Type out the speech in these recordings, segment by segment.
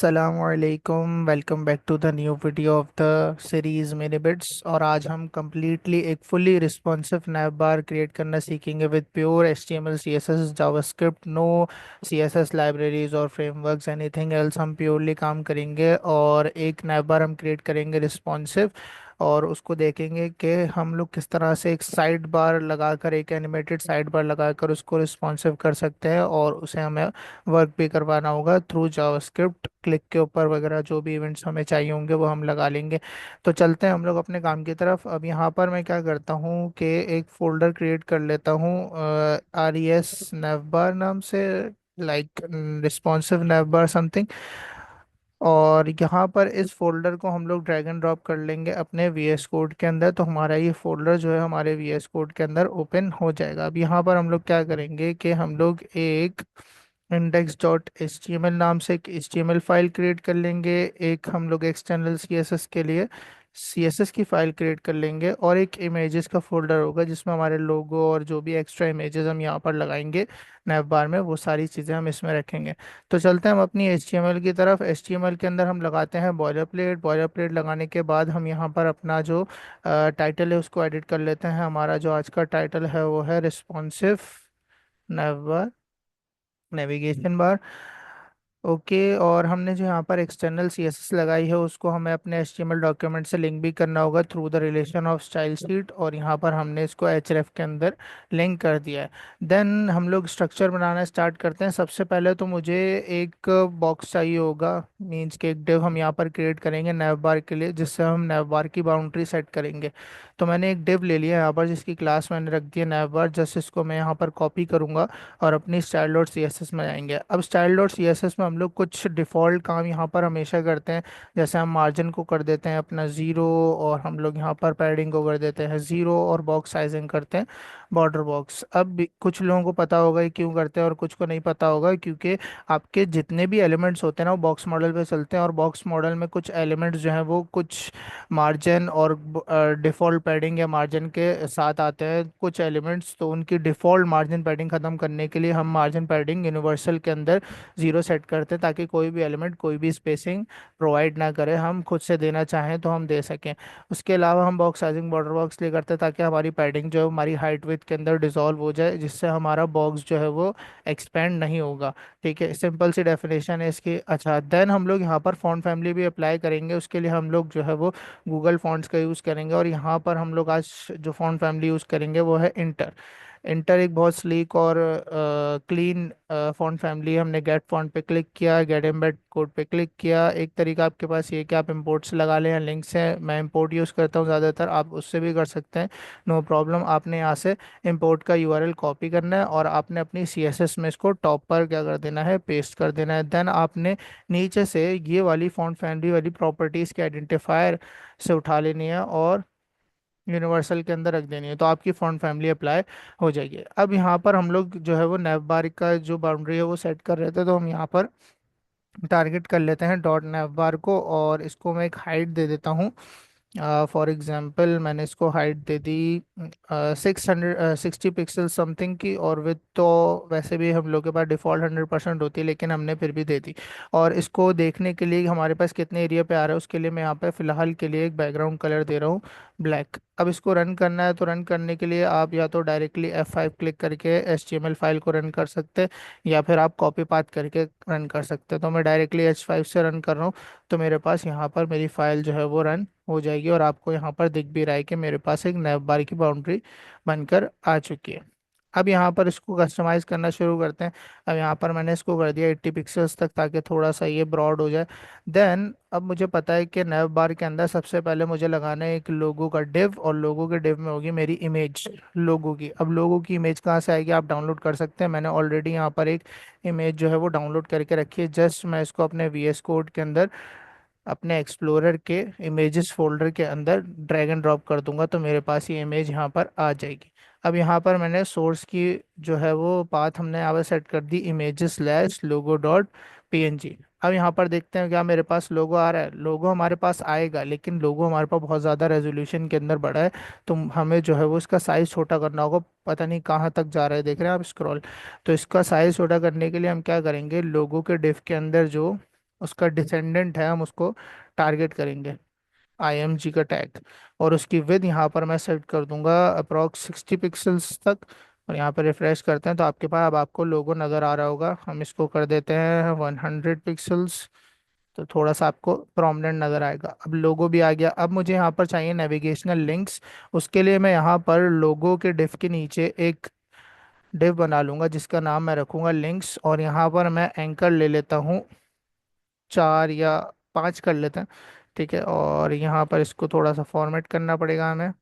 असलकुम। Welcome back to the new video of the series मेरे bits. और आज हम completely एक fully responsive nav bar create करना सीखेंगे with pure HTML CSS JavaScript. No CSS libraries और फ्रेमवर्क्स एनीथिंग एल्स। हम प्योरली काम करेंगे और एक नैव बार हम क्रिएट करेंगे रिस्पॉन्सिव। और उसको देखेंगे कि हम लोग किस तरह से एक साइड बार लगाकर, एक एनिमेटेड साइड बार लगाकर उसको रिस्पॉन्सिव कर सकते हैं। और उसे हमें वर्क भी करवाना होगा थ्रू जावास्क्रिप्ट। क्लिक के ऊपर वगैरह जो भी इवेंट्स हमें चाहिए होंगे वो हम लगा लेंगे। तो चलते हैं हम लोग अपने काम की तरफ। अब यहाँ पर मैं क्या करता हूँ कि एक फोल्डर क्रिएट कर लेता हूँ RES navbar नाम से, लाइक रिस्पॉन्सिव navbar समथिंग। और यहाँ पर इस फोल्डर को हम लोग ड्रैग एंड ड्रॉप कर लेंगे अपने VS कोड के अंदर। तो हमारा ये फोल्डर जो है हमारे VS कोड के अंदर ओपन हो जाएगा। अब यहाँ पर हम लोग क्या करेंगे कि हम लोग एक index.html नाम से एक HTML फाइल क्रिएट कर लेंगे। एक हम लोग एक्सटर्नल CSS के लिए CSS की फाइल क्रिएट कर लेंगे। और एक इमेजेस का फोल्डर होगा जिसमें हमारे लोगो और जो भी एक्स्ट्रा इमेजेस हम यहाँ पर लगाएंगे नैव बार में, वो सारी चीज़ें हम इसमें रखेंगे। तो चलते हैं हम अपनी HTML की तरफ। HTML के अंदर हम लगाते हैं बॉयलर प्लेट। बॉयलर प्लेट लगाने के बाद हम यहाँ पर अपना जो टाइटल है उसको एडिट कर लेते हैं। हमारा जो आज का टाइटल है वो है रिस्पॉन्सिव नैव बार, नेविगेशन बार। ओके। और हमने जो यहाँ पर एक्सटर्नल CSS लगाई है उसको हमें अपने HTML डॉक्यूमेंट से लिंक भी करना होगा through the relation of style sheet. और यहाँ पर हमने इसको href के अंदर लिंक कर दिया है। देन हम लोग स्ट्रक्चर बनाना स्टार्ट करते हैं। सबसे पहले तो मुझे एक बॉक्स चाहिए होगा, मीन्स के एक डिव हम यहाँ पर क्रिएट करेंगे नैव बार के लिए, जिससे हम नैव बार की बाउंड्री सेट करेंगे। तो मैंने एक डिव ले लिया यहाँ पर जिसकी क्लास मैंने रख दी है नैव बार। जस्ट इसको मैं यहाँ पर कॉपी करूँगा और अपनी style dot C S S में जाएंगे। अब style dot C S S में हम लोग कुछ डिफ़ॉल्ट काम यहाँ पर हमेशा करते हैं। जैसे हम मार्जिन को कर देते हैं अपना ज़ीरो, और हम लोग यहाँ पर पैडिंग को कर देते हैं ज़ीरो, और बॉक्स साइजिंग करते हैं बॉर्डर बॉक्स। कुछ लोगों को पता होगा ये क्यों करते हैं और कुछ को नहीं पता होगा, क्योंकि आपके जितने भी एलिमेंट्स होते हैं ना वो बॉक्स मॉडल पे चलते हैं। और बॉक्स मॉडल में कुछ एलिमेंट्स जो हैं वो कुछ मार्जिन और डिफ़ॉल्ट पैडिंग या मार्जिन के साथ आते हैं कुछ एलिमेंट्स। तो उनकी डिफ़ॉल्ट मार्जिन पैडिंग ख़त्म करने के लिए हम मार्जिन पैडिंग यूनिवर्सल के अंदर ज़ीरो सेट करते हैं, ताकि कोई भी एलिमेंट कोई भी स्पेसिंग प्रोवाइड ना करे, हम खुद से देना चाहें तो हम दे सकें। उसके अलावा हम बॉक्स साइजिंग बॉर्डर बॉक्स लिए करते हैं ताकि हमारी पैडिंग जो है हमारी हाइट विड्थ के अंदर डिसॉल्व हो जाए, जिससे हमारा बॉक्स जो है वो एक्सपेंड नहीं होगा। ठीक है, सिंपल सी डेफिनेशन है इसकी। अच्छा, देन हम लोग यहाँ पर फॉन्ट फैमिली भी अप्लाई करेंगे। उसके लिए हम लोग जो है वो गूगल फॉन्ट्स का यूज़ करेंगे। और यहाँ पर हम लोग आज जो फॉन्ट फैमिली यूज़ करेंगे वो है इंटर। इंटर एक बहुत स्लीक और क्लीन फॉन्ट फैमिली है। हमने गेट फॉन्ट पे क्लिक किया, गेट एम्बेड कोड पे क्लिक किया। एक तरीका आपके पास ये है कि आप इंपोर्ट से लगा लें या लिंक से। मैं इंपोर्ट यूज़ करता हूँ ज़्यादातर, आप उससे भी कर सकते हैं, नो प्रॉब्लम। आपने यहाँ से इंपोर्ट का URL कॉपी करना है और आपने अपनी CSS में इसको टॉप पर क्या कर देना है, पेस्ट कर देना है। देन आपने नीचे से ये वाली फॉन्ट फैमिली वाली प्रॉपर्टीज़ के आइडेंटिफायर से उठा लेनी है और यूनिवर्सल के अंदर रख देनी है, तो आपकी फॉन्ट फैमिली अप्लाई हो जाएगी। अब यहाँ पर हम लोग जो है वो नैव बार का जो बाउंड्री है वो सेट कर रहे थे, तो हम यहाँ पर टारगेट कर लेते हैं डॉट नैव बार को। और इसको मैं एक हाइट दे देता हूँ। फॉर एग्जांपल मैंने इसको हाइट दे दी 660 पिक्सल समथिंग की। और विथ तो वैसे भी हम लोग के पास डिफ़ॉल्ट 100% होती है, लेकिन हमने फिर भी दे दी। और इसको देखने के लिए हमारे पास कितने एरिया पे आ रहा है उसके लिए मैं यहाँ पे फ़िलहाल के लिए एक बैकग्राउंड कलर दे रहा हूँ ब्लैक। अब इसको रन करना है, तो रन करने के लिए आप या तो डायरेक्टली F5 क्लिक करके HTML फाइल को रन कर सकते हैं, या फिर आप कॉपी पाथ करके रन कर सकते हैं। तो मैं डायरेक्टली H5 से रन कर रहा हूँ। तो मेरे पास यहाँ पर मेरी फाइल जो है वो रन हो जाएगी, और आपको यहाँ पर दिख भी रहा है कि मेरे पास एक नैव बार की बाउंड्री बनकर आ चुकी है। अब यहाँ पर इसको कस्टमाइज करना शुरू करते हैं। अब यहाँ पर मैंने इसको कर दिया 80 पिक्सल्स तक, ताकि थोड़ा सा ये ब्रॉड हो जाए। देन अब मुझे पता है कि नैव बार के अंदर सबसे पहले मुझे लगाना है एक लोगो का डिव, और लोगो के डिव में होगी मेरी इमेज लोगो की। अब लोगो की इमेज कहाँ से आएगी, आप डाउनलोड कर सकते हैं। मैंने ऑलरेडी यहाँ पर एक इमेज जो है वो डाउनलोड करके रखी है। जस्ट मैं इसको अपने VS कोड के अंदर अपने एक्सप्लोरर के इमेजेस फोल्डर के अंदर ड्रैग एंड ड्रॉप कर दूंगा, तो मेरे पास ये इमेज यहाँ पर आ जाएगी। अब यहाँ पर मैंने सोर्स की जो है वो पाथ हमने यहाँ पर सेट कर दी, images slash logo dot PNG। अब यहाँ पर देखते हैं क्या मेरे पास लोगो आ रहा है। लोगो हमारे पास आएगा, लेकिन लोगो हमारे पास बहुत ज़्यादा रेजोल्यूशन के अंदर बड़ा है, तो हमें जो है वो इसका साइज़ छोटा करना होगा। पता नहीं कहाँ तक जा रहा है, देख रहे हैं आप स्क्रॉल। तो इसका साइज़ छोटा करने के लिए हम क्या करेंगे, लोगो के डिफ के अंदर जो उसका डिसेंडेंट है, हम उसको टारगेट करेंगे, IMG का टैग। और उसकी विद यहाँ पर मैं सेट कर दूंगा अप्रॉक्स 60 पिक्सल्स तक। और यहाँ पर रिफ्रेश करते हैं तो आपके पास अब आपको लोगो नज़र आ रहा होगा। हम इसको कर देते हैं 100 पिक्सल्स, तो थोड़ा सा आपको प्रोमिनेंट नज़र आएगा। अब लोगो भी आ गया। अब मुझे यहाँ पर चाहिए नेविगेशनल लिंक्स। उसके लिए मैं यहाँ पर लोगो के डिफ के नीचे एक डिव बना लूंगा जिसका नाम मैं रखूंगा लिंक्स। और यहाँ पर मैं एंकर ले लेता हूँ, 4 या 5 कर लेते हैं, ठीक है। और यहाँ पर इसको थोड़ा सा फॉर्मेट करना पड़ेगा हमें।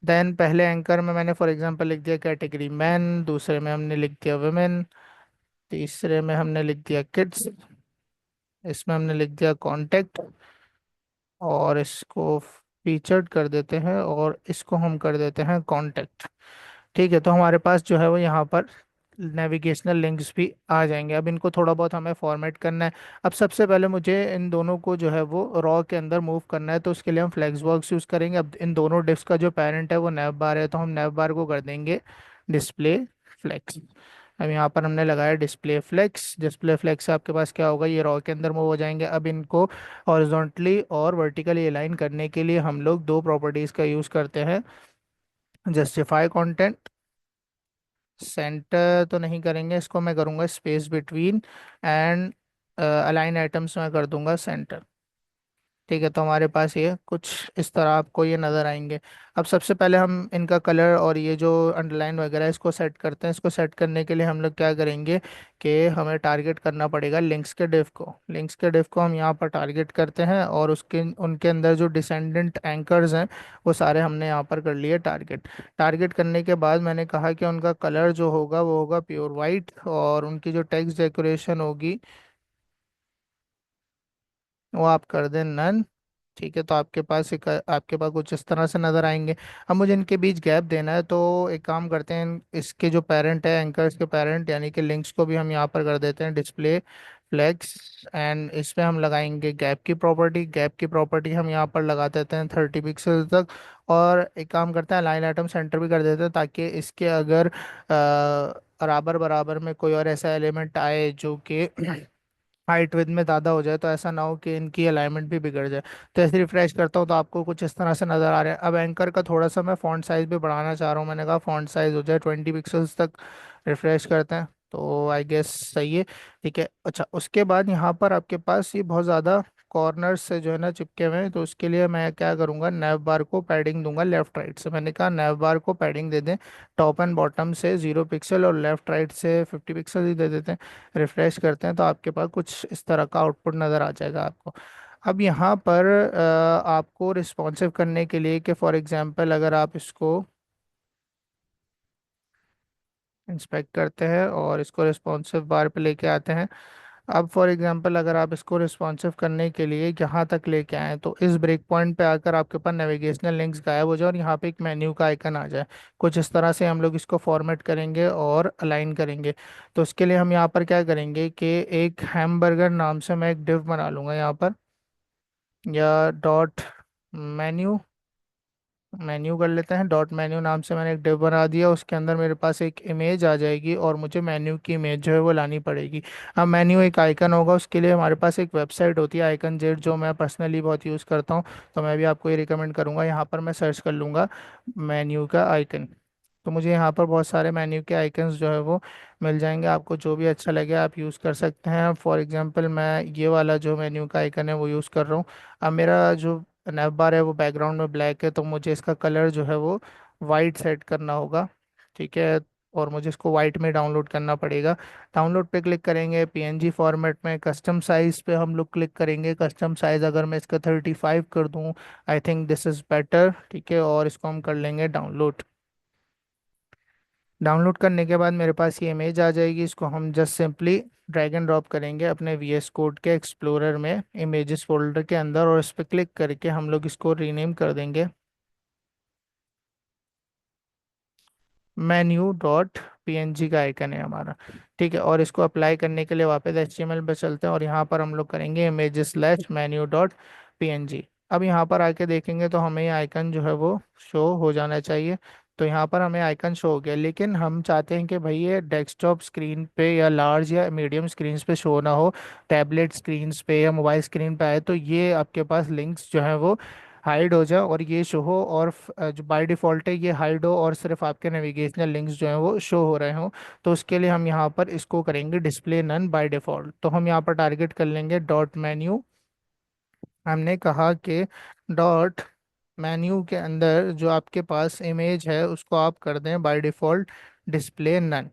देन पहले एंकर में मैंने फॉर एग्जांपल लिख दिया कैटेगरी मैन, दूसरे में हमने लिख दिया वुमेन, तीसरे में हमने लिख दिया किड्स, इसमें हमने लिख दिया कॉन्टेक्ट। और इसको फीचर्ड कर देते हैं और इसको हम कर देते हैं कॉन्टेक्ट। ठीक है, तो हमारे पास जो है वो यहाँ पर नेविगेशनल लिंक्स भी आ जाएंगे। अब इनको थोड़ा बहुत हमें फॉर्मेट करना है। अब सबसे पहले मुझे इन दोनों को जो है वो रॉ के अंदर मूव करना है, तो उसके लिए हम फ्लेक्सबॉक्स यूज़ करेंगे। अब इन दोनों डिस्क का जो पेरेंट है वो नैव बार है, तो हम नैव बार को कर देंगे डिस्प्ले फ्लेक्स। अब यहाँ पर हमने लगाया डिस्प्ले फ्लेक्स। डिस्प्ले फ्लेक्स से आपके पास क्या होगा, ये रॉ के अंदर मूव हो जाएंगे। अब इनको हॉरिजॉन्टली और वर्टिकली अलाइन करने के लिए हम लोग दो प्रॉपर्टीज़ का यूज़ करते हैं, जस्टिफाई कंटेंट। सेंटर तो नहीं करेंगे, इसको मैं करूँगा space between, and align items में कर दूंगा सेंटर। ठीक है, तो हमारे पास ये कुछ इस तरह आपको ये नज़र आएंगे। अब सबसे पहले हम इनका कलर और ये जो अंडरलाइन वगैरह है, इसको सेट करते हैं। इसको सेट करने के लिए हम लोग क्या करेंगे कि हमें टारगेट करना पड़ेगा लिंक्स के डिव को। लिंक्स के डिव को हम यहाँ पर टारगेट करते हैं और उसके उनके अंदर जो डिसेंडेंट एंकर्स हैं वो सारे हमने यहाँ पर कर लिए टारगेट। टारगेट करने के बाद मैंने कहा कि उनका कलर जो होगा वो होगा प्योर वाइट, और उनकी जो टेक्स्ट डेकोरेशन होगी वो आप कर दें नन। ठीक है, तो आपके पास कुछ इस तरह से नज़र आएंगे। अब मुझे इनके बीच गैप देना है, तो एक काम करते हैं, इसके जो पेरेंट है एंकर्स के पेरेंट यानी कि लिंक्स को भी हम यहाँ पर कर देते हैं डिस्प्ले फ्लेक्स। एंड इसमें हम लगाएंगे गैप की प्रॉपर्टी। गैप की प्रॉपर्टी हम यहाँ पर लगा देते हैं 30 पिक्सल तक। और एक काम करते हैं, लाइन आइटम सेंटर भी कर देते हैं, ताकि इसके अगर बराबर बराबर में कोई और ऐसा एलिमेंट आए जो कि हाइट विद में ज़्यादा हो जाए, तो ऐसा ना हो कि इनकी अलाइनमेंट भी बिगड़ जाए। तो ऐसे रिफ्रेश करता हूँ तो आपको कुछ इस तरह से नज़र आ रहा है। अब एंकर का थोड़ा सा मैं फॉन्ट साइज भी बढ़ाना चाह रहा हूँ। मैंने कहा फॉन्ट साइज हो जाए 20 पिक्सल्स तक। रिफ्रेश करते हैं तो आई गेस सही है। ठीक है, अच्छा उसके बाद यहाँ पर आपके पास ये बहुत ज़्यादा कॉर्नर्स से जो है ना चिपके हुए हैं, तो उसके लिए मैं क्या करूँगा, नैव बार को पैडिंग दूंगा लेफ्ट राइट से। मैंने कहा नैव बार को पैडिंग दे दें टॉप एंड बॉटम से 0 पिक्सल, और लेफ्ट राइट से 50 पिक्सल ही दे देते हैं। रिफ्रेश करते हैं तो आपके पास कुछ इस तरह का आउटपुट नज़र आ जाएगा आपको। अब यहाँ पर आपको रिस्पॉन्सिव करने के लिए कि फॉर एग्जांपल अगर आप इसको इंस्पेक्ट करते हैं और इसको रिस्पॉन्सिव बार पे लेके आते हैं। अब फॉर एग्जांपल अगर आप इसको रिस्पॉन्सिव करने के लिए यहाँ तक लेके आए तो इस ब्रेक पॉइंट पे आकर आपके पास नेविगेशनल लिंक्स गायब हो जाए और यहाँ पे एक मेन्यू का आइकन आ जाए। कुछ इस तरह से हम लोग इसको फॉर्मेट करेंगे और अलाइन करेंगे। तो उसके लिए हम यहाँ पर क्या करेंगे कि एक हैमबर्गर नाम से मैं एक डिव बना लूँगा यहाँ पर, या डॉट मेन्यू, मेन्यू कर लेते हैं। डॉट मेन्यू नाम से मैंने एक डिव बना दिया। उसके अंदर मेरे पास एक इमेज आ जाएगी और मुझे मेन्यू की इमेज जो है वो लानी पड़ेगी। अब मेन्यू एक आइकन होगा, उसके लिए हमारे पास एक वेबसाइट होती है आइकन जेट, जो मैं पर्सनली बहुत यूज़ करता हूँ। तो मैं भी आपको ये रिकमेंड करूँगा। यहाँ पर मैं सर्च कर लूँगा मेन्यू का आइकन, तो मुझे यहाँ पर बहुत सारे मेन्यू के आइकन्स जो है वो मिल जाएंगे। आपको जो भी अच्छा लगे आप यूज़ कर सकते हैं। फॉर एग्जांपल मैं ये वाला जो मेन्यू का आइकन है वो यूज़ कर रहा हूँ। अब मेरा जो नैव बार है वो बैकग्राउंड में ब्लैक है, तो मुझे इसका कलर जो है वो वाइट सेट करना होगा। ठीक है, और मुझे इसको वाइट में डाउनलोड करना पड़ेगा। डाउनलोड पे क्लिक करेंगे, PNG फॉर्मेट में कस्टम साइज़ पे हम लोग क्लिक करेंगे। कस्टम साइज़ अगर मैं इसका 35 कर दूँ, I think this is better. ठीक है, और इसको हम कर लेंगे डाउनलोड। डाउनलोड करने के बाद मेरे पास ये इमेज आ जाएगी। इसको हम just simply drag and drop करेंगे अपने VS कोड के एक्सप्लोरर में इमेजेस फोल्डर के अंदर, और इस पर क्लिक करके हम लोग इसको रीनेम कर देंगे menu.png का आइकन है हमारा। ठीक है, और इसको अप्लाई करने के लिए वापस HTML पे चलते हैं और यहाँ पर हम लोग करेंगे images/menu.png। अब यहाँ पर आके देखेंगे तो हमें ये आइकन जो है वो शो हो जाना चाहिए। तो यहाँ पर हमें आइकन शो हो गया, लेकिन हम चाहते हैं कि भाई ये डेस्कटॉप स्क्रीन पे या लार्ज या मीडियम स्क्रीन पे शो ना हो, टैबलेट स्क्रीन पे या मोबाइल स्क्रीन पे आए तो ये आपके पास लिंक्स जो है वो हाइड हो जाए और ये शो हो, और जो बाय डिफ़ॉल्ट है ये हाइड हो और सिर्फ आपके नेविगेशनल लिंक्स जो हैं वो शो हो रहे हों। तो उसके लिए हम यहाँ पर इसको करेंगे डिस्प्ले नन बाय डिफ़ॉल्ट। तो हम यहाँ पर टारगेट कर लेंगे डॉट मेन्यू। हमने कहा कि डॉट मेन्यू के अंदर जो आपके पास इमेज है उसको आप कर दें बाय डिफ़ॉल्ट डिस्प्ले नन।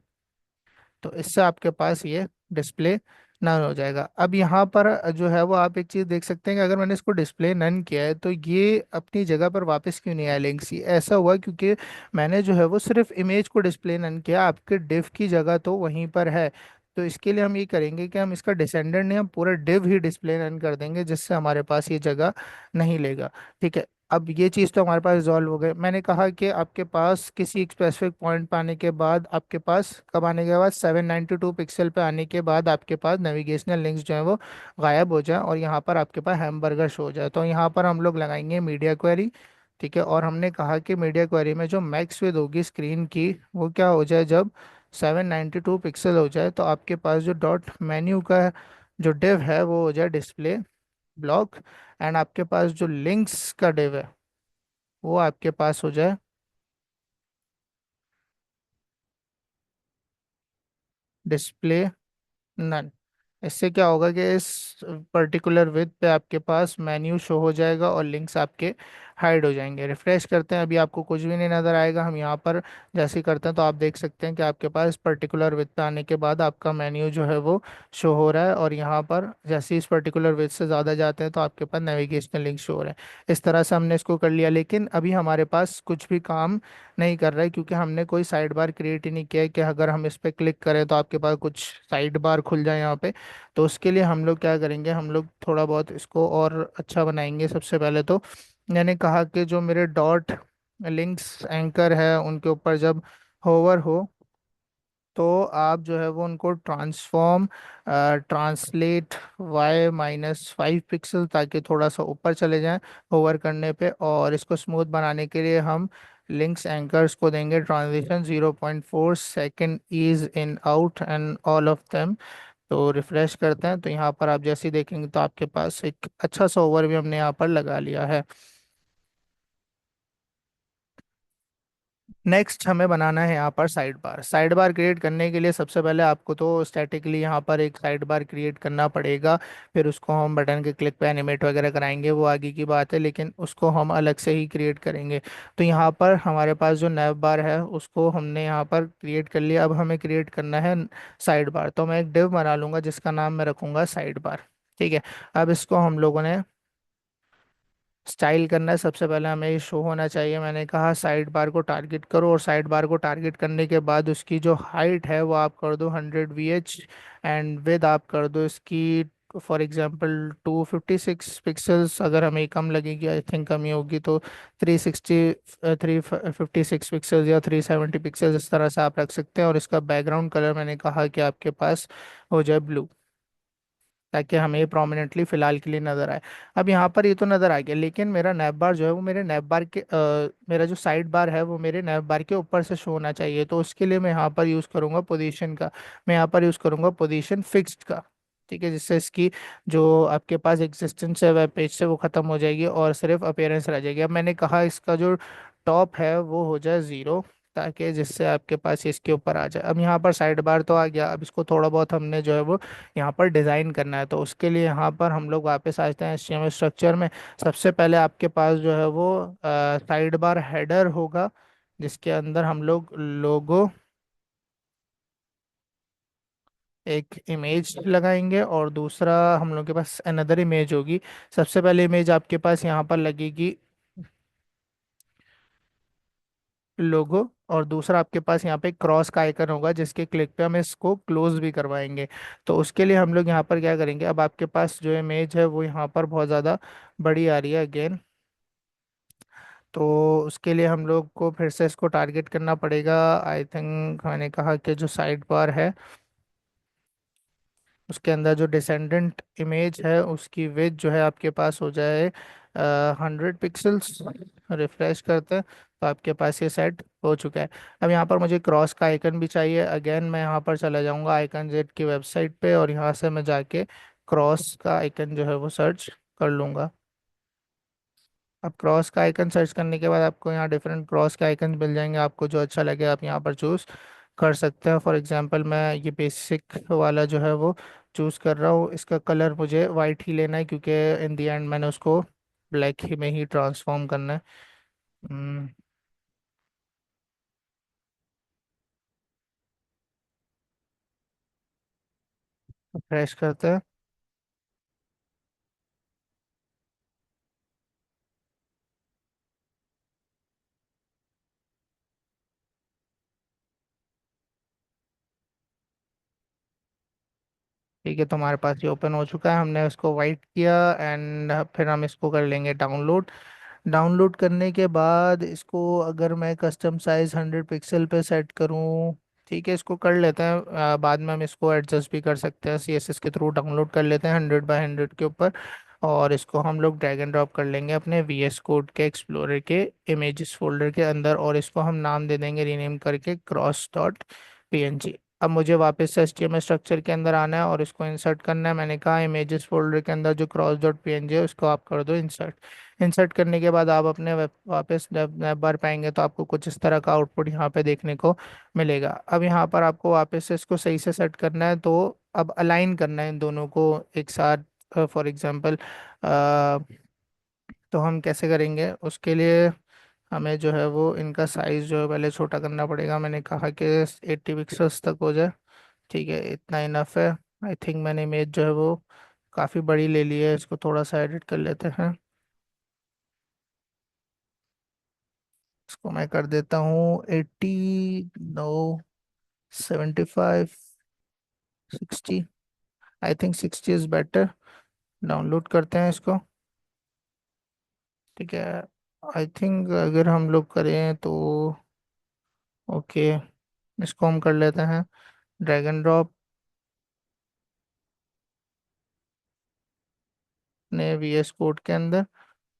तो इससे आपके पास ये डिस्प्ले नन हो जाएगा। अब यहाँ पर जो है वो आप एक चीज़ देख सकते हैं कि अगर मैंने इसको डिस्प्ले नन किया है तो ये अपनी जगह पर वापस क्यों नहीं आया लिंक्स। ये ऐसा हुआ क्योंकि मैंने जो है वो सिर्फ इमेज को डिस्प्ले नन किया, आपके डिव की जगह तो वहीं पर है। तो इसके लिए हम ये करेंगे कि हम इसका डिसेंडेंट नहीं, हम पूरा डिव ही डिस्प्ले नन कर देंगे, जिससे हमारे पास ये जगह नहीं लेगा। ठीक है। अब ये चीज़ तो हमारे पास रिजॉल्व हो गई। मैंने कहा कि आपके पास किसी एक स्पेसिफिक पॉइंट पे आने के बाद, आपके पास कब आने के बाद 792 पिक्सल पे आने के बाद आपके पास नेविगेशनल लिंक्स जो है वो गायब हो जाए और यहाँ पर आपके पास हैमबर्गर शो हो जाए। तो यहाँ पर हम लोग लगाएंगे मीडिया क्वेरी। ठीक है। और हमने कहा कि मीडिया क्वेरी में जो मैक्स विड्थ होगी स्क्रीन की वो क्या हो जाए, जब 792 पिक्सल हो जाए तो आपके पास जो डॉट मेन्यू का जो डिव है वो हो जाए डिस्प्ले ब्लॉक, एंड आपके पास जो लिंक्स का डिव है वो आपके पास हो जाए डिस्प्ले नन। इससे क्या होगा कि इस पर्टिकुलर विथ पे आपके पास मेन्यू शो हो जाएगा और लिंक्स आपके हाइड हो जाएंगे। रिफ्रेश करते हैं, अभी आपको कुछ भी नहीं नज़र आएगा। हम यहाँ पर जैसे ही करते हैं तो आप देख सकते हैं कि आपके पास इस पर्टिकुलर विथ पे आने के बाद आपका मेन्यू जो है वो शो हो रहा है, और यहाँ पर जैसे ही इस पर्टिकुलर विथ से ज़्यादा जाते हैं तो आपके पास नेविगेशनल लिंक शो हो रहे हैं। इस तरह से हमने इसको कर लिया, लेकिन अभी हमारे पास कुछ भी काम नहीं कर रहा है क्योंकि हमने कोई साइड बार क्रिएट ही नहीं किया है कि अगर हम इस पर क्लिक करें तो आपके पास कुछ साइड बार खुल जाए यहाँ पे। तो उसके लिए हम लोग क्या करेंगे, हम लोग थोड़ा बहुत इसको और अच्छा बनाएंगे। सबसे पहले तो मैंने कहा कि जो मेरे डॉट लिंक्स एंकर है उनके ऊपर जब होवर हो तो आप जो है वो उनको ट्रांसफॉर्म ट्रांसलेट y -5 पिक्सल, ताकि थोड़ा सा ऊपर चले जाएं होवर करने पे। और इसको स्मूथ बनाने के लिए हम लिंक्स एंकर्स को देंगे transition 0.4 second ease in out and all of them. तो रिफ्रेश करते हैं तो यहाँ पर आप जैसे ही देखेंगे तो आपके पास एक अच्छा सा ओवरव्यू हमने यहाँ पर लगा लिया है। नेक्स्ट हमें बनाना है यहाँ पर side bar. Side bar create करने के लिए सबसे पहले आपको तो स्टैटिकली यहाँ पर एक साइड बार क्रिएट करना पड़ेगा। फिर उसको हम बटन के क्लिक पे एनिमेट वगैरह कराएंगे, वो आगे की बात है, लेकिन उसको हम अलग से ही क्रिएट करेंगे। तो यहाँ पर हमारे पास जो नैव बार है उसको हमने यहाँ पर क्रिएट कर लिया। अब हमें क्रिएट करना है साइड बार। तो मैं एक डिव बना लूंगा जिसका नाम मैं रखूंगा साइड बार। ठीक है। अब इसको हम लोगों ने स्टाइल करना है। सबसे पहले हमें ये शो होना चाहिए। मैंने कहा साइड बार को टारगेट करो, और साइड बार को टारगेट करने के बाद उसकी जो हाइट है वो आप कर दो 100 VH, एंड विद आप कर दो इसकी फॉर एग्जांपल 256 पिक्सल्स। अगर हमें कम लगेगी, आई थिंक कमी होगी, तो 356 पिक्सल्स या 370 पिक्सल्स, इस तरह से आप रख सकते हैं। और इसका बैकग्राउंड कलर मैंने कहा कि आपके पास हो जाए ब्लू, ताकि हमें ये प्रोमिनेंटली फिलहाल के लिए नजर आए। अब यहाँ पर ये तो नजर आ गया, लेकिन मेरा नैप बार जो है वो मेरे नैप बार के मेरा जो साइड बार है वो मेरे नैप बार के ऊपर से शो होना चाहिए। तो उसके लिए मैं यहाँ पर यूज़ करूँगा पोजीशन का। मैं यहाँ पर यूज़ करूँगा पोजीशन फिक्स्ड का। ठीक है। जिससे इसकी जो आपके पास एग्जिस्टेंस है वेब पेज से वो ख़त्म हो जाएगी और सिर्फ अपीयरेंस रह जाएगी। अब मैंने कहा इसका जो टॉप है वो हो जाए 0, ताकि जिससे आपके पास इसके ऊपर आ जाए। अब यहाँ पर साइड बार तो आ गया। अब इसको थोड़ा बहुत हमने जो है वो यहाँ पर डिज़ाइन करना है। तो उसके लिए यहाँ पर हम लोग वापस आते हैं HTML स्ट्रक्चर में। सबसे पहले आपके पास जो है वो साइड बार हेडर होगा, जिसके अंदर हम लोग लोगो एक इमेज लगाएंगे, और दूसरा हम लोग के पास अनदर इमेज होगी। सबसे पहले इमेज आपके पास यहाँ पर लगेगी लोगो, और दूसरा आपके पास यहाँ पे क्रॉस का आइकन होगा जिसके क्लिक पे हम इसको क्लोज भी करवाएंगे। तो उसके लिए हम लोग यहाँ पर क्या करेंगे, अब आपके पास जो इमेज है वो यहाँ पर बहुत ज़्यादा बड़ी आ रही है अगेन। तो उसके लिए हम लोग को फिर से इसको टारगेट करना पड़ेगा। आई थिंक मैंने कहा कि जो साइड बार है उसके अंदर जो डिसेंडेंट इमेज है उसकी विड्थ जो है आपके पास हो जाए 100 पिक्सल्स। रिफ्रेश करते हैं तो आपके पास ये सेट हो चुका है। अब यहाँ पर मुझे क्रॉस का आइकन भी चाहिए। अगेन मैं यहाँ पर चला जाऊँगा आइकन जेड की वेबसाइट पे, और यहाँ से मैं जाके क्रॉस का आइकन जो है वो सर्च कर लूँगा। अब क्रॉस का आइकन सर्च करने के बाद आपको यहाँ डिफरेंट क्रॉस के आइकन मिल जाएंगे। आपको जो अच्छा लगे आप यहाँ पर चूज़ कर सकते हैं। फॉर एग्जांपल मैं ये बेसिक वाला जो है वो चूज़ कर रहा हूँ। इसका कलर मुझे वाइट ही लेना है, क्योंकि इन दी एंड मैंने उसको ब्लैक ही में ही ट्रांसफॉर्म करना है। फ्रेश करते हैं। ठीक है, तो हमारे पास ये ओपन हो चुका है। हमने उसको वाइट किया एंड फिर हम इसको कर लेंगे डाउनलोड। डाउनलोड करने के बाद इसको अगर मैं कस्टम साइज 100 पिक्सल पे सेट करूँ, ठीक है इसको कर लेते हैं। बाद में हम इसको एडजस्ट भी कर सकते हैं, सीएसएस के थ्रू डाउनलोड कर लेते हैं 100 बाय 100 के ऊपर। और इसको हम लोग ड्रैग एंड ड्रॉप कर लेंगे अपने वीएस कोड के एक्सप्लोरर के इमेजेस फोल्डर के अंदर, और इसको हम नाम दे देंगे रीनेम करके क्रॉस.png। अब मुझे वापस से HTML स्ट्रक्चर के अंदर आना है और इसको इंसर्ट करना है। मैंने कहा इमेजेस फोल्डर के अंदर जो क्रॉस.png है उसको आप कर दो इंसर्ट। इंसर्ट करने के बाद आप अपने वेब वापस वेब बार पाएंगे तो आपको कुछ इस तरह का आउटपुट यहाँ पे देखने को मिलेगा। अब यहाँ पर आपको वापस से इसको सही से सेट करना है, तो अब अलाइन करना है इन दोनों को एक साथ। फॉर एग्जांपल तो हम कैसे करेंगे उसके लिए, हमें जो है वो इनका साइज़ जो है पहले छोटा करना पड़ेगा। मैंने कहा कि 80 पिक्सल्स तक हो जाए। ठीक है, इतना इनफ है। आई थिंक मैंने इमेज जो है वो काफ़ी बड़ी ले ली है, इसको थोड़ा सा एडिट कर लेते हैं। इसको मैं कर देता हूँ 80, 9, 75, 60। I think 60 is better. Download करते हैं इसको। ठीक है, आई थिंक अगर हम लोग करें तो ओके, इसको हम कर लेते हैं ड्रैग एंड ड्रॉप अपने VS कोड के अंदर।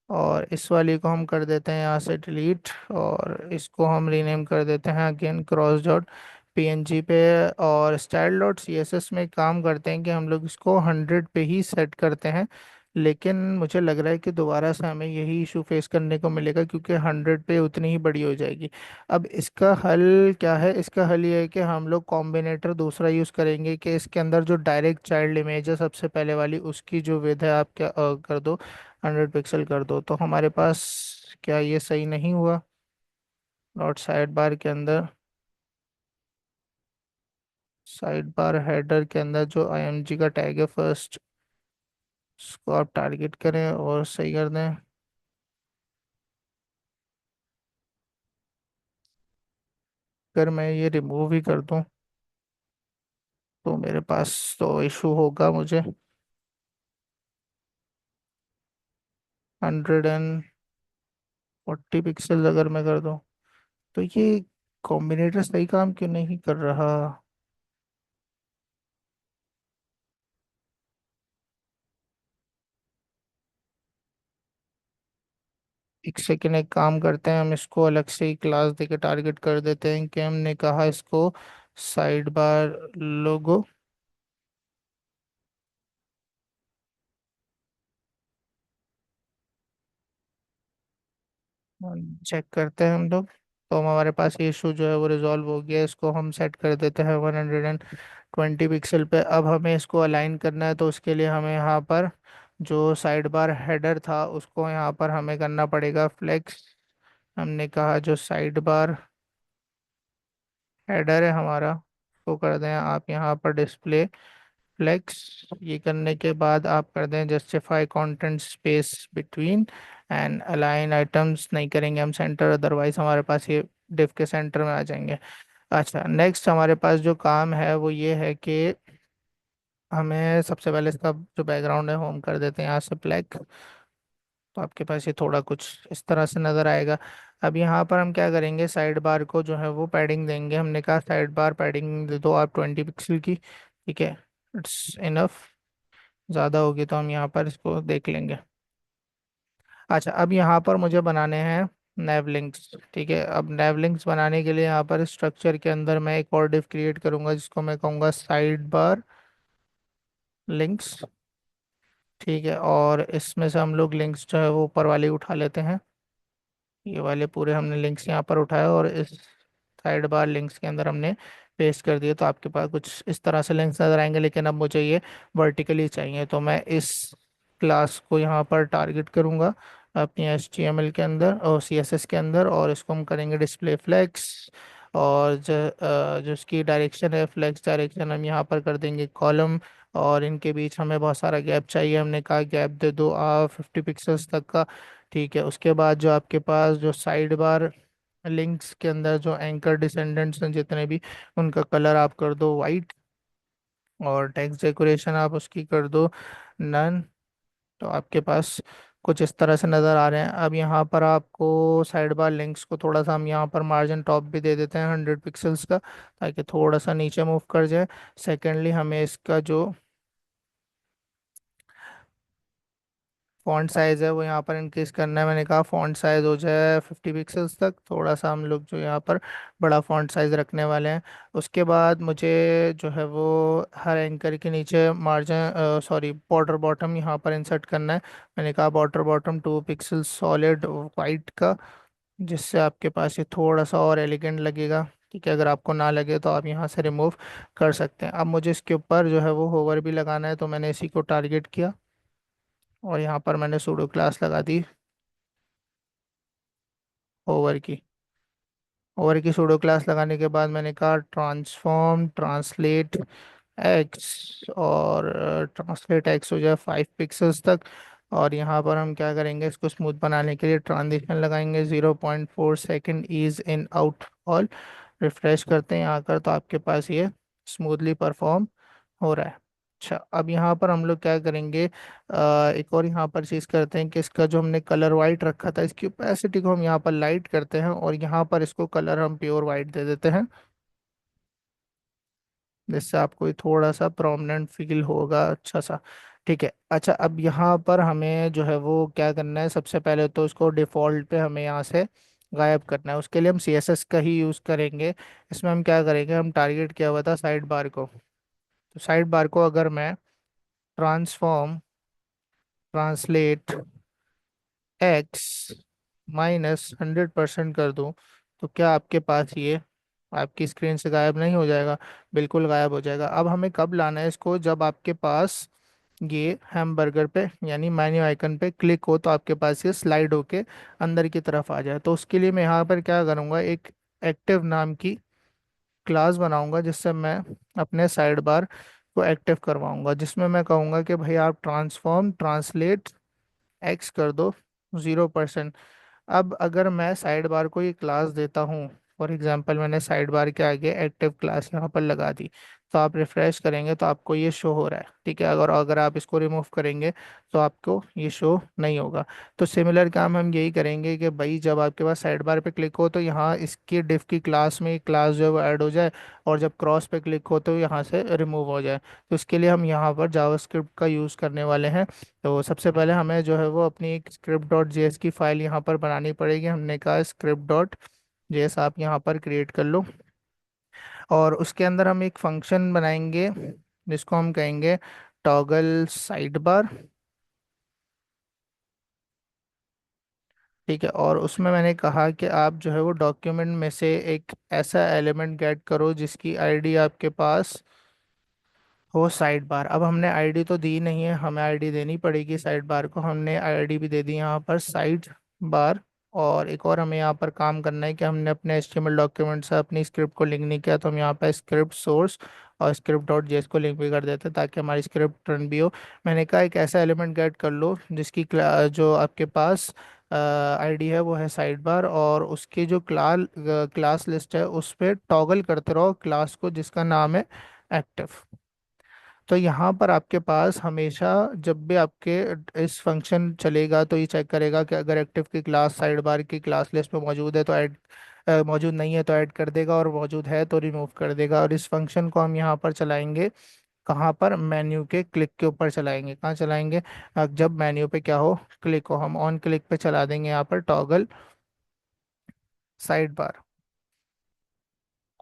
और इस वाली को हम कर देते हैं यहाँ से डिलीट, और इसको हम रीनेम कर देते हैं अगेन क्रॉस.png पे। और style.css में काम करते हैं कि हम लोग इसको 100 पे ही सेट करते हैं। लेकिन मुझे लग रहा है कि दोबारा से हमें यही इशू फेस करने को मिलेगा, क्योंकि 100 पे उतनी ही बड़ी हो जाएगी। अब इसका हल क्या है? इसका हल ये है कि हम लोग कॉम्बिनेटर दूसरा यूज़ करेंगे कि इसके अंदर जो डायरेक्ट चाइल्ड इमेज है सबसे पहले वाली, उसकी जो विड्थ है आप क्या कर दो 100 पिक्सल कर दो। तो हमारे पास क्या ये सही नहीं हुआ? डॉट साइड बार के अंदर, साइड बार हेडर के अंदर जो IMG का टैग है फर्स्ट, उसको आप टारगेट करें और सही कर दें। अगर मैं ये रिमूव ही कर दूं तो मेरे पास तो इशू होगा। मुझे 140 पिक्सल अगर मैं कर दूं तो ये कॉम्बिनेटर सही काम क्यों नहीं कर रहा? एक सेकेंड, एक काम करते हैं, हम इसको अलग से ही क्लास देके टारगेट कर देते हैं कि हमने कहा इसको साइड बार लोगो। चेक करते हैं हम लोग। तो हमारे पास ये इशू जो है वो रिजॉल्व हो गया है। इसको हम सेट कर देते हैं 120 पिक्सल पे। अब हमें इसको अलाइन करना है, तो उसके लिए हमें यहाँ पर जो साइड बार हेडर था उसको यहाँ पर हमें करना पड़ेगा फ्लेक्स। हमने कहा जो साइड बार हेडर है हमारा, उसको कर दें आप यहाँ पर डिस्प्ले फ्लेक्स। ये करने के बाद आप कर दें justify content space between and align items. नहीं करेंगे हम सेंटर, अदरवाइज हमारे पास ये डिव के सेंटर में आ जाएंगे। अच्छा, नेक्स्ट हमारे पास जो काम है वो ये है कि हमें सबसे पहले इसका जो बैकग्राउंड है होम कर देते हैं यहाँ से ब्लैक। तो आपके पास ये थोड़ा कुछ इस तरह से नज़र आएगा। अब यहाँ पर हम क्या करेंगे, साइड बार को जो है वो पैडिंग देंगे। हमने कहा साइड बार पैडिंग दे दो आप 20 पिक्सल की। ठीक है, इट्स इनफ। ज़्यादा होगी तो हम यहाँ पर इसको देख लेंगे। अच्छा, अब यहाँ पर मुझे बनाने हैं नैव लिंक्स। ठीक है, अब नैव लिंक्स बनाने के लिए यहाँ पर स्ट्रक्चर के अंदर मैं एक और डिव क्रिएट करूंगा जिसको मैं कहूँगा साइड बार लिंक्स। ठीक है, और इसमें से हम लोग लिंक्स जो है वो ऊपर वाले उठा लेते हैं। ये वाले पूरे हमने लिंक्स यहाँ पर उठाए और इस साइड बार लिंक्स के अंदर हमने पेस्ट कर दिए, तो आपके पास कुछ इस तरह से लिंक्स नजर आएंगे। लेकिन अब मुझे ये वर्टिकली चाहिए, तो मैं इस क्लास को यहाँ पर टारगेट करूँगा अपनी HTML के अंदर और CSS के अंदर, और इसको हम करेंगे डिस्प्ले फ्लेक्स। और जो इसकी डायरेक्शन है, फ्लेक्स डायरेक्शन, हम यहाँ पर कर देंगे कॉलम। और इनके बीच हमें बहुत सारा गैप चाहिए, हमने कहा गैप दे दो आप 50 पिक्सल्स तक का। ठीक है, उसके बाद जो आपके पास जो साइड बार लिंक्स के अंदर जो एंकर डिसेंडेंट्स हैं जितने भी, उनका कलर आप कर दो वाइट। और टेक्स्ट डेकोरेशन आप उसकी कर दो नन। तो आपके पास कुछ इस तरह से नज़र आ रहे हैं। अब यहाँ पर आपको साइड बार लिंक्स को थोड़ा सा हम यहाँ पर मार्जिन टॉप भी दे देते हैं 100 पिक्सल्स का, ताकि थोड़ा सा नीचे मूव कर जाए। सेकेंडली हमें इसका जो फॉन्ट साइज है वो यहाँ पर इंक्रीज करना है। मैंने कहा फॉन्ट साइज हो जाए 50 पिक्सल्स तक, थोड़ा सा हम लोग जो यहाँ पर बड़ा फॉन्ट साइज रखने वाले हैं। उसके बाद मुझे जो है वो हर एंकर के नीचे मार्जिन सॉरी बॉर्डर बॉटम यहाँ पर इंसर्ट करना है। मैंने कहा border bottom 2 pixel solid white का, जिससे आपके पास ये थोड़ा सा और एलिगेंट लगेगा। ठीक है, अगर आपको ना लगे तो आप यहाँ से रिमूव कर सकते हैं। अब मुझे इसके ऊपर जो है वो होवर भी लगाना है, तो मैंने इसी को टारगेट किया और यहाँ पर मैंने सूडो क्लास लगा दी ओवर की। ओवर की सूडो क्लास लगाने के बाद मैंने कहा ट्रांसफॉर्म ट्रांसलेट एक्स, और ट्रांसलेट एक्स हो जाए 5 पिक्सल्स तक। और यहाँ पर हम क्या करेंगे, इसको स्मूथ बनाने के लिए ट्रांजिशन लगाएंगे 0.4 second ease in out all. Refresh करते हैं यहाँ कर, तो आपके पास ये स्मूथली परफॉर्म हो रहा है। अच्छा, अब यहाँ पर हम लोग क्या करेंगे, एक और यहाँ पर चीज़ करते हैं कि इसका जो हमने कलर वाइट रखा था इसकी ओपेसिटी को हम यहाँ पर लाइट करते हैं, और यहाँ पर इसको कलर हम प्योर वाइट दे देते हैं, जिससे आपको ये थोड़ा सा प्रोमिनेंट फील होगा अच्छा सा। ठीक है, अच्छा अब यहाँ पर हमें जो है वो क्या करना है, सबसे पहले तो इसको डिफ़ॉल्ट पे हमें यहाँ से गायब करना है। उसके लिए हम CSS का ही यूज़ करेंगे। इसमें हम क्या करेंगे, हम टारगेट किया हुआ था साइड बार को, तो साइड बार को अगर मैं ट्रांसफॉर्म ट्रांसलेट एक्स -100% कर दूं, तो क्या आपके पास ये आपकी स्क्रीन से गायब नहीं हो जाएगा? बिल्कुल गायब हो जाएगा। अब हमें कब लाना है इसको, जब आपके पास ये हैमबर्गर पे यानी मेन्यू आइकन पे क्लिक हो, तो आपके पास ये स्लाइड होके अंदर की तरफ आ जाए। तो उसके लिए मैं यहाँ पर क्या करूँगा, एक एक्टिव नाम की क्लास बनाऊंगा, जिससे मैं अपने साइड बार को एक्टिव करवाऊंगा, जिसमें मैं कहूँगा कि भाई आप ट्रांसफॉर्म ट्रांसलेट एक्स कर दो 0%। अब अगर मैं साइड बार को ये क्लास देता हूँ, फॉर एग्जांपल मैंने साइड बार के आगे एक्टिव क्लास यहाँ पर लगा दी, तो आप रिफ्रेश करेंगे तो आपको ये शो हो रहा है। ठीक है, अगर अगर आप इसको रिमूव करेंगे तो आपको ये शो नहीं होगा। तो सिमिलर काम हम यही करेंगे कि भाई जब आपके पास साइड बार पे क्लिक हो तो यहाँ इसकी डिफ की क्लास में एक क्लास जो है वो ऐड हो जाए, और जब क्रॉस पे क्लिक हो तो यहाँ से रिमूव हो जाए। तो इसके लिए हम यहाँ पर जावास्क्रिप्ट का यूज़ करने वाले हैं। तो सबसे पहले हमें जो है वो अपनी एक script.js की फाइल यहाँ पर बनानी पड़ेगी। हमने कहा script.js आप यहाँ पर क्रिएट कर लो, और उसके अंदर हम एक फंक्शन बनाएंगे जिसको हम कहेंगे टॉगल साइड बार। ठीक है, और उसमें मैंने कहा कि आप जो है वो डॉक्यूमेंट में से एक ऐसा एलिमेंट गेट करो जिसकी आईडी आपके पास हो साइड बार। अब हमने आईडी तो दी नहीं है, हमें आईडी देनी पड़ेगी साइड बार को। हमने आईडी भी दे दी यहाँ पर साइड बार। और एक और हमें यहाँ पर काम करना है कि हमने अपने HTML डॉक्यूमेंट से अपनी स्क्रिप्ट को लिंक नहीं किया, तो हम यहाँ पर स्क्रिप्ट सोर्स और script.js को लिंक भी कर देते हैं ताकि हमारी स्क्रिप्ट रन भी हो। मैंने कहा एक ऐसा एलिमेंट गेट कर लो जिसकी जो आपके पास आईडी है वो है साइड बार, और उसकी जो क्लास लिस्ट है उस पर टॉगल करते रहो क्लास को जिसका नाम है एक्टिव। तो यहाँ पर आपके पास हमेशा जब भी आपके इस फंक्शन चलेगा तो ये चेक करेगा कि अगर एक्टिव की क्लास साइड बार की क्लास लिस्ट में मौजूद है तो ऐड, मौजूद नहीं है तो ऐड कर देगा, और मौजूद है तो रिमूव कर देगा। और इस फंक्शन को हम यहाँ पर चलाएंगे कहाँ पर, मेन्यू के क्लिक के ऊपर चलाएंगे। कहाँ चलाएंगे, जब मेन्यू पे क्या हो, क्लिक हो, हम ऑन क्लिक पे चला देंगे यहाँ पर टॉगल साइड बार।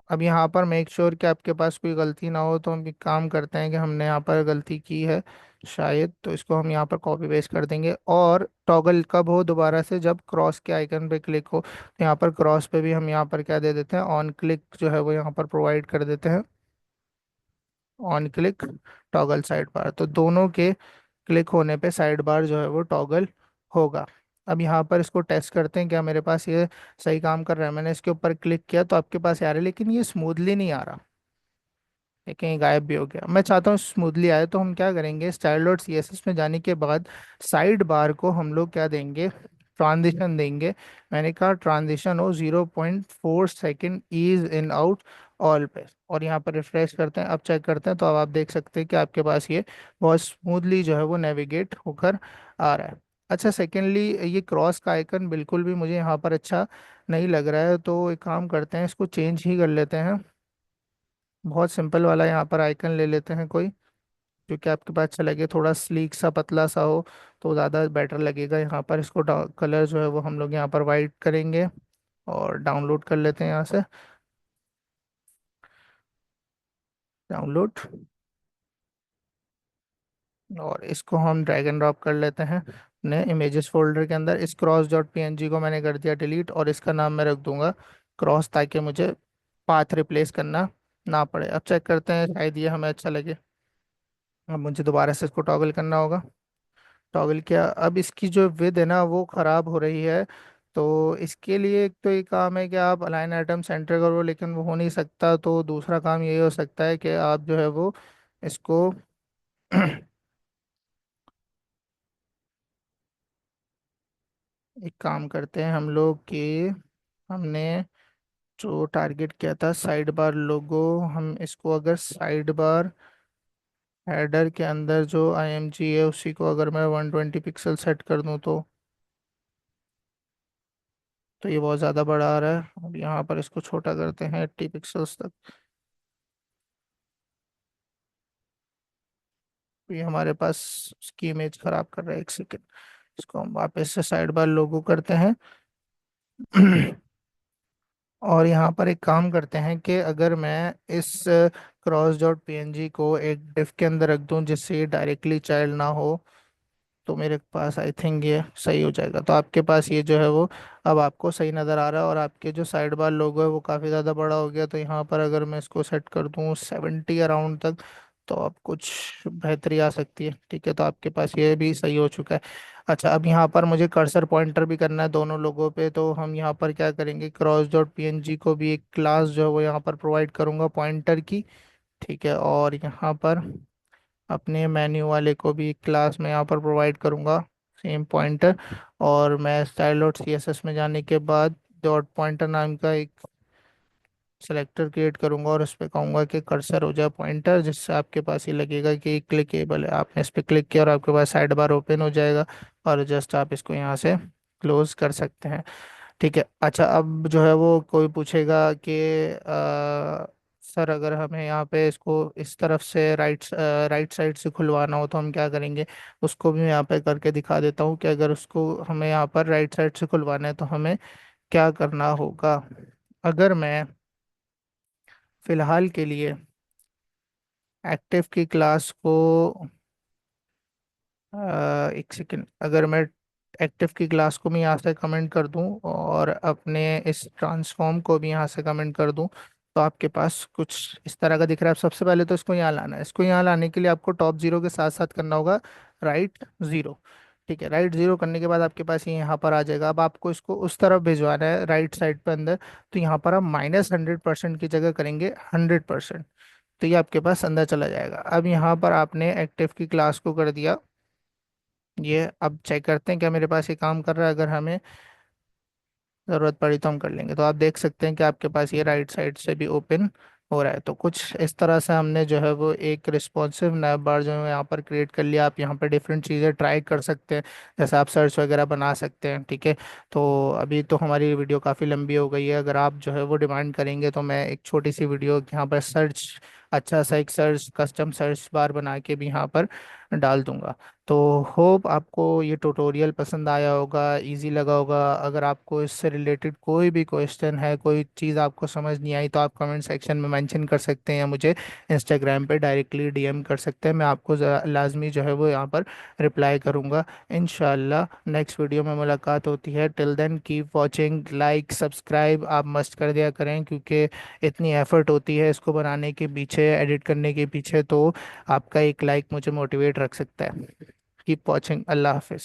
अब यहाँ पर मेक श्योर कि आपके पास कोई गलती ना हो, तो हम एक काम करते हैं कि हमने यहाँ पर गलती की है शायद, तो इसको हम यहाँ पर कॉपी पेस्ट कर देंगे। और टॉगल कब हो दोबारा से, जब क्रॉस के आइकन पे क्लिक हो, तो यहाँ पर क्रॉस पे भी हम यहाँ पर क्या दे देते हैं, ऑन क्लिक जो है वो यहाँ पर प्रोवाइड कर देते हैं, on click toggle side bar. तो दोनों के क्लिक होने पे साइड बार जो है वो टॉगल होगा। अब यहाँ पर इसको टेस्ट करते हैं, क्या मेरे पास ये सही काम कर रहा है। मैंने इसके ऊपर क्लिक किया तो आपके पास आ रहा है, लेकिन ये स्मूथली नहीं आ रहा है, कहीं गायब भी हो गया। मैं चाहता हूँ स्मूथली आए, तो हम क्या करेंगे, style dot C S S में जाने के बाद साइड बार को हम लोग क्या देंगे, ट्रांजिशन देंगे। मैंने कहा ट्रांजिशन हो 0.4 second ease in out all पे, और यहाँ पर रिफ्रेश करते हैं। अब चेक करते हैं, तो अब आप देख सकते हैं कि आपके पास ये बहुत स्मूथली जो है वो नेविगेट होकर आ रहा है। अच्छा, सेकेंडली ये क्रॉस का आइकन बिल्कुल भी मुझे यहाँ पर अच्छा नहीं लग रहा है, तो एक काम करते हैं, इसको चेंज ही कर लेते हैं। बहुत सिंपल वाला यहाँ पर आइकन ले लेते हैं कोई, जो कि आपके पास अच्छा लगे, थोड़ा स्लीक सा पतला सा हो तो ज़्यादा बेटर लगेगा। यहाँ पर इसको कलर जो है वो हम लोग यहाँ पर वाइट करेंगे, और डाउनलोड कर लेते हैं यहाँ से, डाउनलोड। और इसको हम ड्रैग एंड ड्रॉप कर लेते हैं अपने इमेजेस फोल्डर के अंदर। इस क्रॉस डॉट पीएनजी को मैंने कर दिया डिलीट, और इसका नाम मैं रख दूंगा क्रॉस, ताकि मुझे पाथ रिप्लेस करना ना पड़े। अब चेक करते हैं, शायद ये हमें अच्छा लगे। अब मुझे दोबारा से इसको टॉगल करना होगा। टॉगल किया, अब इसकी जो विद है ना वो ख़राब हो रही है। तो इसके लिए एक तो ये काम है कि आप अलाइन आइटम सेंटर करो, लेकिन वो हो नहीं सकता। तो दूसरा काम ये हो सकता है कि आप जो है वो इसको एक काम करते हैं हम लोग कि हमने जो टारगेट किया था साइड बार लोगो, हम इसको अगर साइड बार हेडर के अंदर जो आईएमजी है उसी को अगर मैं 120 पिक्सल सेट कर दूं, तो ये बहुत ज़्यादा बड़ा आ रहा है। अब यहाँ पर इसको छोटा करते हैं 80 पिक्सल्स तक। तो ये हमारे पास उसकी इमेज खराब कर रहा है, एक सेकेंड। इसको हम वापस से साइड बार लोगो करते हैं। और यहाँ पर एक काम करते हैं कि अगर मैं इस क्रॉस डॉट पीएनजी को एक डिफ के अंदर रख दूं जिससे ये डायरेक्टली चाइल्ड ना हो, तो मेरे पास आई थिंक ये सही हो जाएगा। तो आपके पास ये जो है वो अब आपको सही नज़र आ रहा है, और आपके जो साइड बार लोगो है वो काफ़ी ज़्यादा बड़ा हो गया। तो यहाँ पर अगर मैं इसको सेट कर दूँ 70 अराउंड तक, तो अब कुछ बेहतरी आ सकती है। ठीक है, तो आपके पास ये भी सही हो चुका है। अच्छा, अब यहाँ पर मुझे कर्सर पॉइंटर भी करना है दोनों लोगों पे, तो हम यहाँ पर क्या करेंगे, क्रॉस डॉट पीएनजी को भी एक क्लास जो है वो यहाँ पर प्रोवाइड करूँगा पॉइंटर की। ठीक है, और यहाँ पर अपने मेन्यू वाले को भी एक क्लास में यहाँ पर प्रोवाइड करूँगा सेम पॉइंटर। और मैं style dot C S S में जाने के बाद डॉट पॉइंटर नाम का एक सेलेक्टर क्रिएट करूँगा, और उस पर कहूँगा कि कर्सर हो जाए पॉइंटर, जिससे आपके पास ये लगेगा कि क्लिकेबल है। आपने इस पर क्लिक किया और आपके पास साइड बार ओपन हो जाएगा, और जस्ट आप इसको यहाँ से क्लोज कर सकते हैं। ठीक है। अच्छा, अब जो है वो कोई पूछेगा कि सर अगर हमें यहाँ पे इसको इस तरफ से राइट साइड से खुलवाना हो तो हम क्या करेंगे। उसको भी मैं यहाँ पे करके दिखा देता हूँ कि अगर उसको हमें यहाँ पर राइट साइड से खुलवाना है तो हमें क्या करना होगा। अगर मैं फिलहाल के लिए एक्टिव की क्लास को एक सेकेंड, अगर मैं एक्टिव की क्लास को भी यहाँ से कमेंट कर दूं और अपने इस ट्रांसफॉर्म को भी यहाँ से कमेंट कर दूं, तो आपके पास कुछ इस तरह का दिख रहा है। अब सबसे पहले तो इसको यहाँ लाना है। इसको यहाँ लाने के लिए आपको टॉप जीरो के साथ साथ करना होगा राइट जीरो। ठीक है, राइट जीरो करने के बाद आपके पास ये यहाँ पर आ जाएगा। अब आपको इसको उस तरफ भिजवाना है राइट साइड पे अंदर, तो यहाँ पर आप -100% की जगह करेंगे 100%। तो ये आपके पास अंदर चला जाएगा। अब यहाँ पर आपने एक्टिव की क्लास को कर दिया ये। अब चेक करते हैं क्या मेरे पास ये काम कर रहा है। अगर हमें ज़रूरत पड़ी तो हम कर लेंगे। तो आप देख सकते हैं कि आपके पास ये राइट साइड से भी ओपन हो रहा है। तो कुछ इस तरह से हमने जो है वो एक रिस्पॉन्सिव नैव बार जो है यहाँ पर क्रिएट कर लिया। आप यहाँ पर डिफरेंट चीज़ें ट्राई कर सकते हैं, जैसे आप सर्च वगैरह बना सकते हैं। ठीक है, तो अभी तो हमारी वीडियो काफ़ी लंबी हो गई है। अगर आप जो है वो डिमांड करेंगे तो मैं एक छोटी सी वीडियो यहाँ पर सर्च, अच्छा सा एक सर्च कस्टम सर्च बार बना के भी यहाँ पर डाल दूंगा। तो होप आपको ये ट्यूटोरियल पसंद आया होगा, इजी लगा होगा। अगर आपको इससे रिलेटेड कोई भी क्वेश्चन है, कोई चीज़ आपको समझ नहीं आई, तो आप कमेंट सेक्शन में मेंशन कर सकते हैं, या मुझे इंस्टाग्राम पे डायरेक्टली डीएम कर सकते हैं। मैं आपको लाजमी जो है वो यहाँ पर रिप्लाई करूँगा। इंशाल्लाह नेक्स्ट वीडियो में मुलाकात होती है। Till then keep watching, like subscribe आप मस्ट कर दिया करें, क्योंकि इतनी एफर्ट होती है इसको बनाने के पीछे, एडिट करने के पीछे। तो आपका एक लाइक मुझे मोटिवेट रख सकता है। Keep watching. अल्लाह हाफिज़।